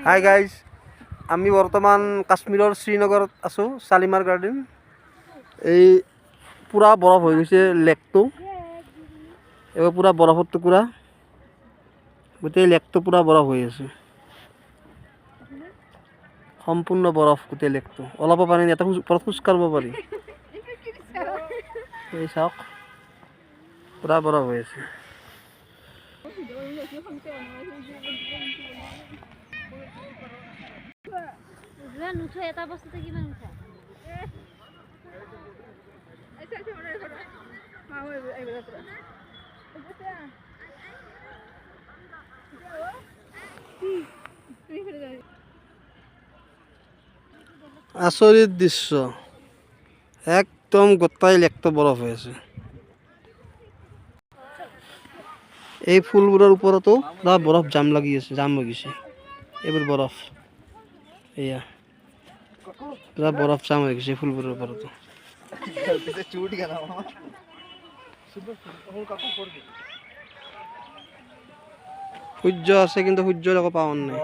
Hi guys, আমি বৰ্তমান কাশ্মীৰৰ শ্ৰীনগৰত আছোঁ, শালিমাৰ গাৰ্ডেন। এই পূৰা বৰফ হৈ গৈছে লেকটো, এইবাৰ পূৰা বৰফৰ টুকুৰা, গোটেই লেকটো পূৰা বৰফ হৈ আছে, সম্পূৰ্ণ বৰফ গোটেই লেকটো। অলপ পানী ইয়াতে ওপৰত খোজ কাঢ়িব পাৰি। এই চাওক, পূৰা বৰফ হৈ আছে। এটা বস্তুতে কিমান উঠা? আচৰিত দৃশ্য, একদম গোটাই লেকটো বৰফ হৈ আছে। এই ফুলবোৰৰ ওপৰতো পূৰা বৰফ জাম লাগি আছে, জাম হৈ গৈছে। এইবোৰ বৰফ, এয়া পূৰা বৰফ জাম হৈ গৈছে ফুলবোৰৰ ওপৰতো। সূৰ্য আছে কিন্তু সূৰ্যৰ একো পাৱাৰ নাই।